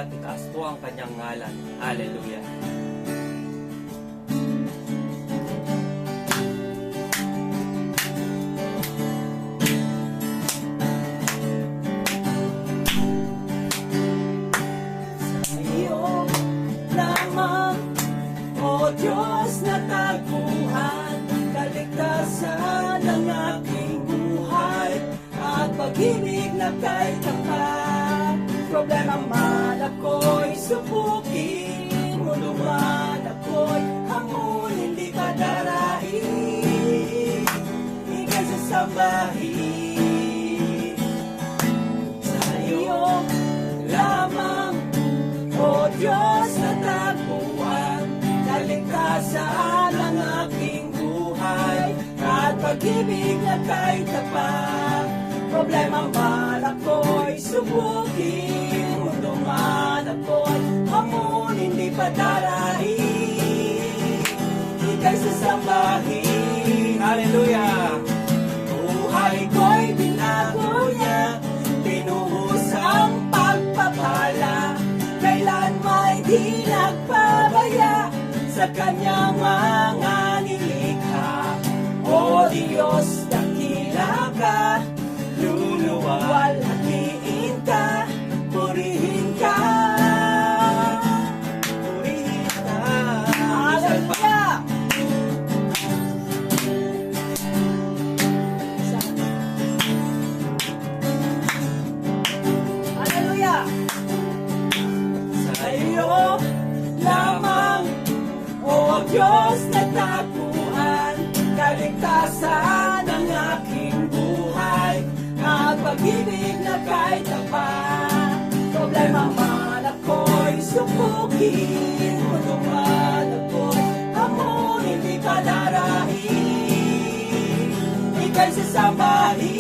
at itaas po ang kanyang ngalan. Hallelujah. Diyos na tagpuan, kaligtasan ng aking buhay, at pag-ibig na kay tapat. Problema man ako'y subukin, mundo man ako'y hamon, hindi ka darahin, ika'y sasambahin. Sa iyo lamang, O Diyos na tagpuan, kaligtasan ang aking buhay, at pag-ibig na kay tapat. Problema man ako'y subukin, mundo man ako'y hamon, hindi pa darahin, ika'y sasambahin. Hallelujah! Buhay ko'y binago niya, binuhos ang pagpapala, kailan may di nagpabaya sa kanyang mga nilikha. O Diyos, dakila ka, luluwalhatiin ka, purihin ka, purihin ka. Hallelujah! Hallelujah! Sa iyo lamang, O Diyos na tagpuan, kaligtasan ng aking buhay, at pag-ibig na kay tapat. Problema man ako'y subukin, mundo man ako'y hamon, hindi ka darahin, ika'y sasambahin.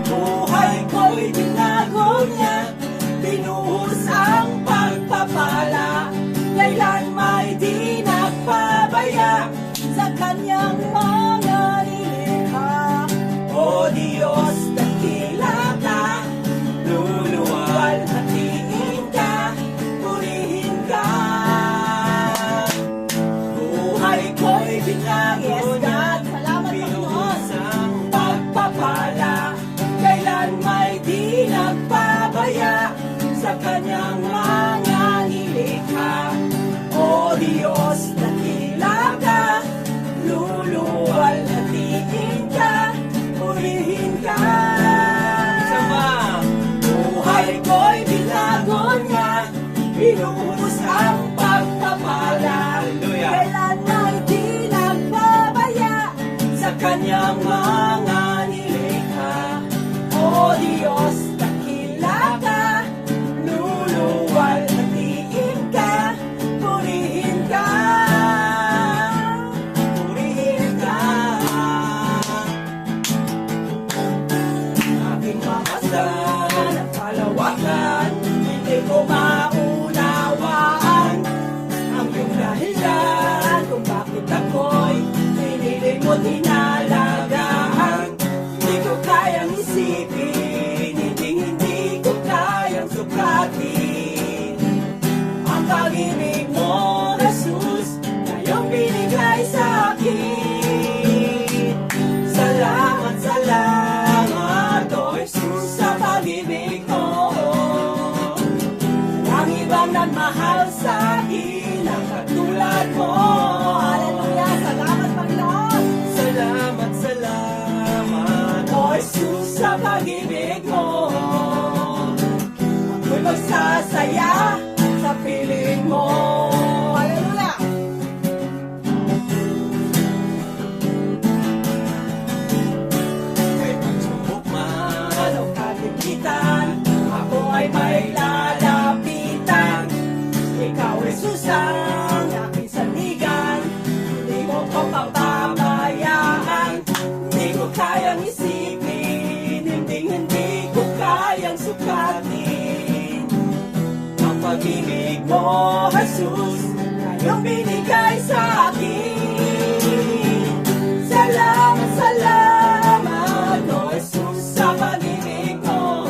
Buhay ko'y binago niya, binuhos ang pagpapala, kailan may di nagpabaya sa kanyang mga nilikha. O Diyos, dakila ka, luluwalhatiin ka, purihin ka. Buhay ko'y binago niya, binuhos ang pagpapala, kailan may di nagpabaya sa kanyang mga nilikha. O Diyos, dakila ka, luluwalhatiin ka, purihin ka. Sama! Buhay ko'y binago niya, binuhos ang pagpapala, Hallelujah. kailan may di nagpabaya sa kanyang mga nilikha. O Diyos, dakila ka, luluwalhatiin ka, purihin ka, purihin ka. Aking mamasdan at palawakan, hindi ko maunawaan ang iyong dahilan kung bakit ako'y pinili mo tinalagaan. Hindi ko kayang isipin, hindi ko kayang sukatin ang pag-ibig mo, Jesus, na iyong binigay sa akin. Salamat, salamat, O Jesus, sa pag-ibig mo. Ang ibang nagmahal sa akin ang katulad mo. Hallelujah! Salamat, Panginoon! Salamat, salamat, O Jesus, sa pag-ibig mo. Ako'y magsasaya sa piling mo. Hallelujah! Kay pagsubok man o kagipitan, ako ay may lalapitan. Ikaw, Jesus, ang aking sandigan. Hindi mo ko papabayaan. Hindi ko kayang isipin, hindi ko kayang sukatin ang pag-ibig mo, Jesus, na iyong binigay sa akin. Salamat, salamat, O Jesus, sa pag-ibig mo.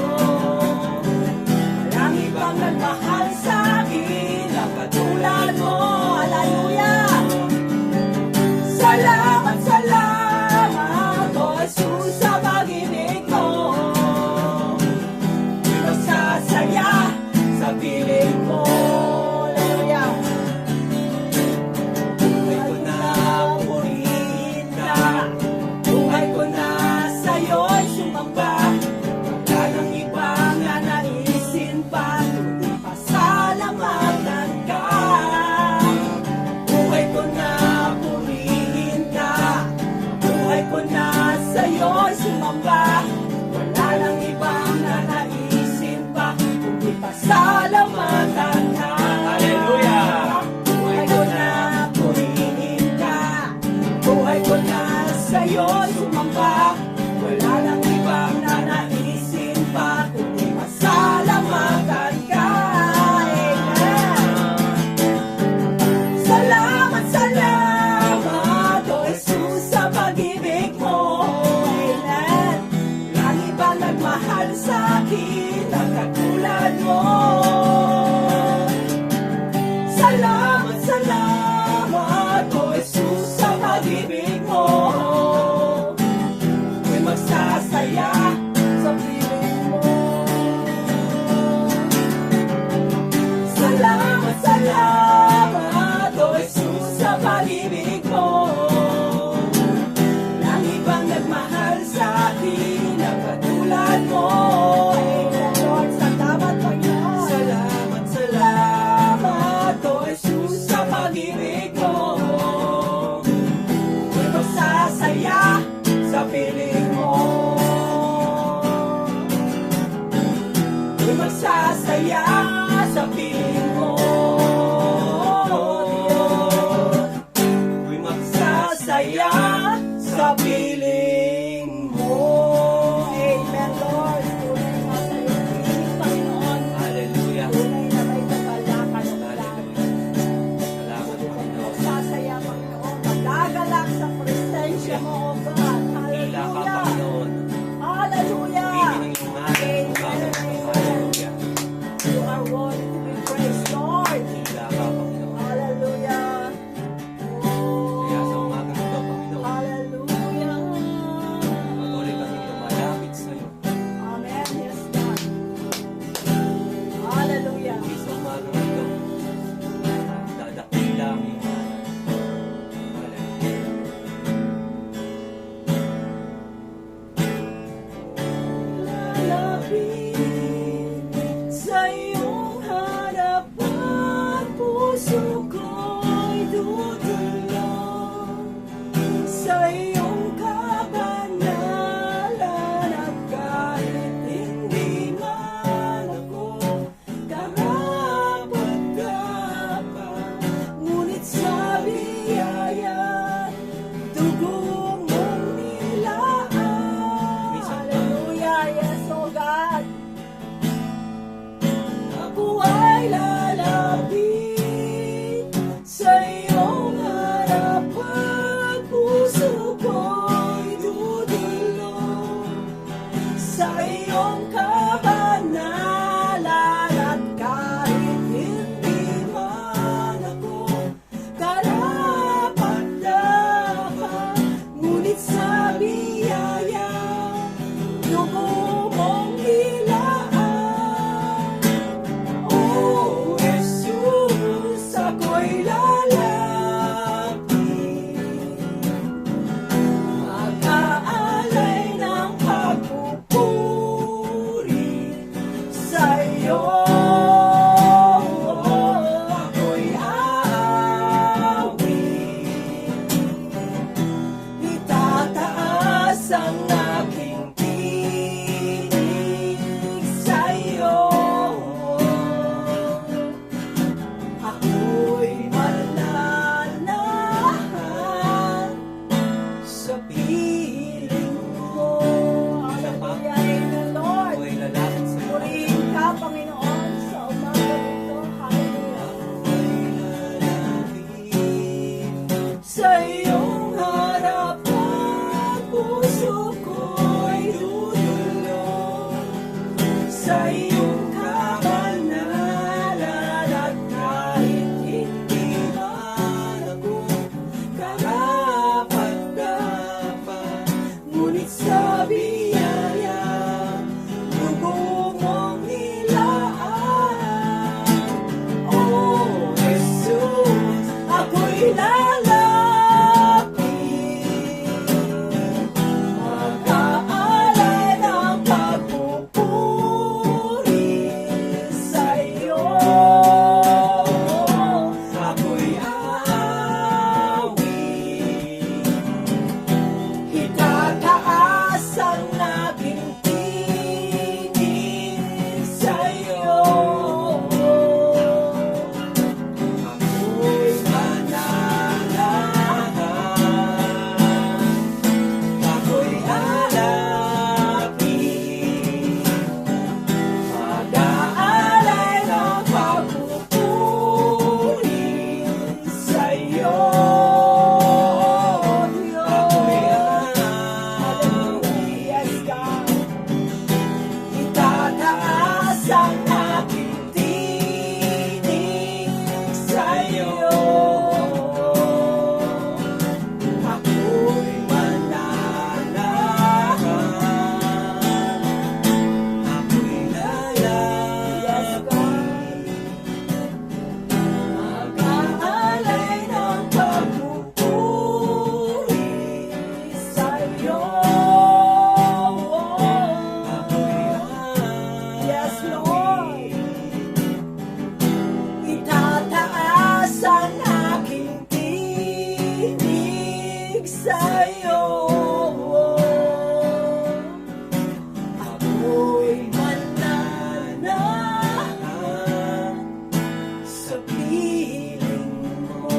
sa piling mo.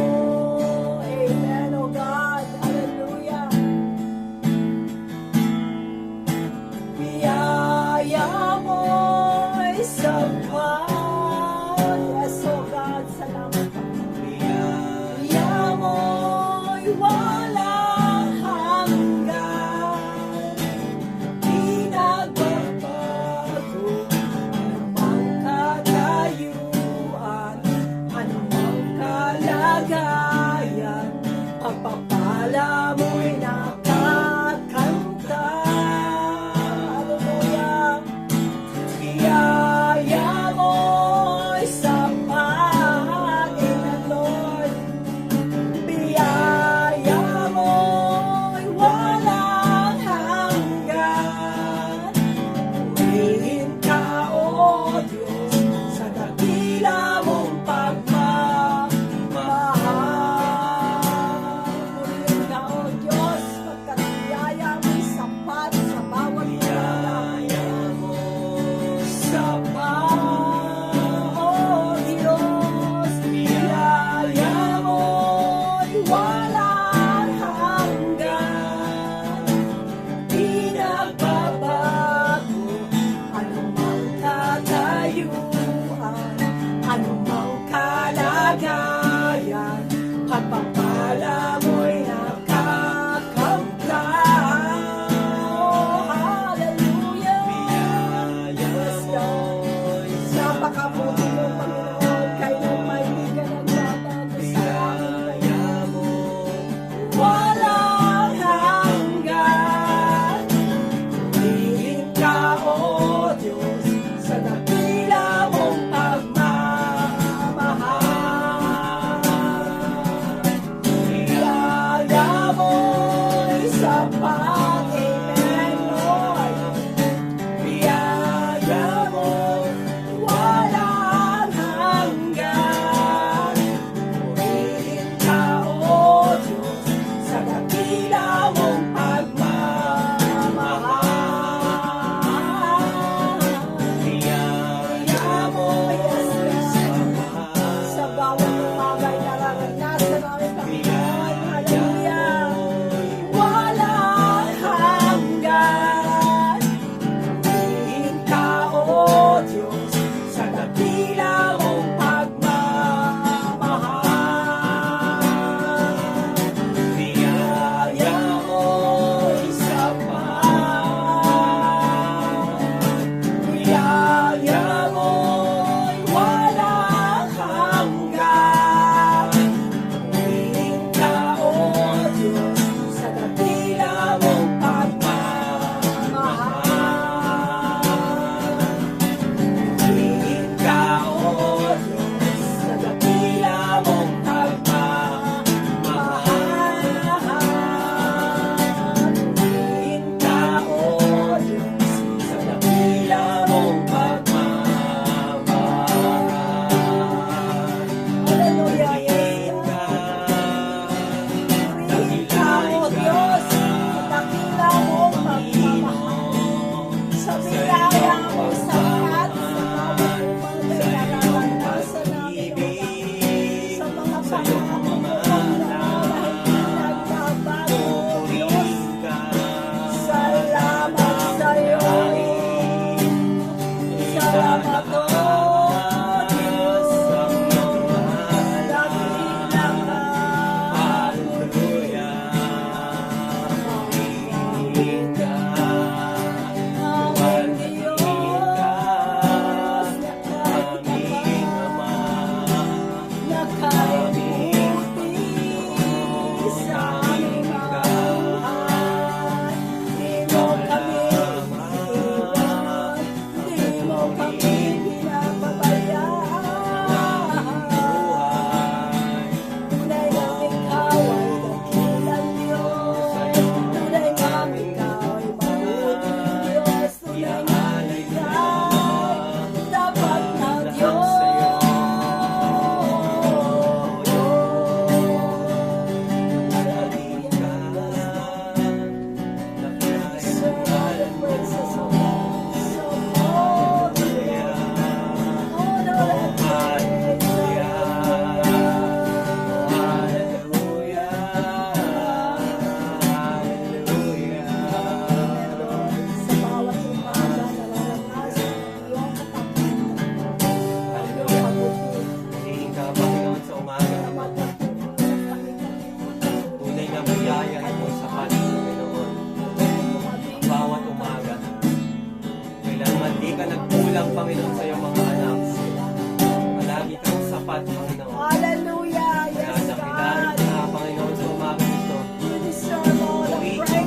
Amen, O God. Hallelujah. Biyaya mo'y sapat. Yes, O God. Salamat, Panginoon. Biyaya mo'y walang hanggan. Pinagbabago anumang katayuan, anumang kalagayan, pagpapala mo'y nakakamtan. Hallelujah. Biyaya mo'y sapat. Amen, Lord. Biyaya mo'y walang hanggan. Purihin ka, O Diyos, sa dakila mong pagmamahal. Purihin ka, O Diyos, pagkat biyaya mo'y sapat sa bawat kalagayan. Sapat, O Diyos, biyaya mo'y walang hanggan. Pinagbabago anumang katayuan, anumang kalagayan, pagpapala mo'y nakakamtan. Oh, hallelujah. Yes, God. Napakabuti mo, Panginoon, kailan may di ka nagbabago sa amin. Walang hanggan. Purihin ka, O Diyos, sa dakila mong pagmamahal. Biyaya mo'y sapat. Amen, Lord. Biyaya mo walang hanggan. Purihin ka, O Diyos, sa dakila mong pagmamahal. Biyaya mo, yes, God, sa bawat bagay na naranasan namin, Panginoon. Hallelujah. Walang hanggan. Purihin ka, O Diyos, sa dakila mong pagmamahal. Biyaya mo'y sapat. Biyaya mo'y walang hanggan.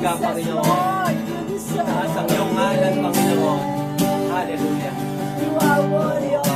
ka, Panginoon. Lord, you deserve Taas ang iyong ngalan, Panginoon. Hallelujah. You are worthy, O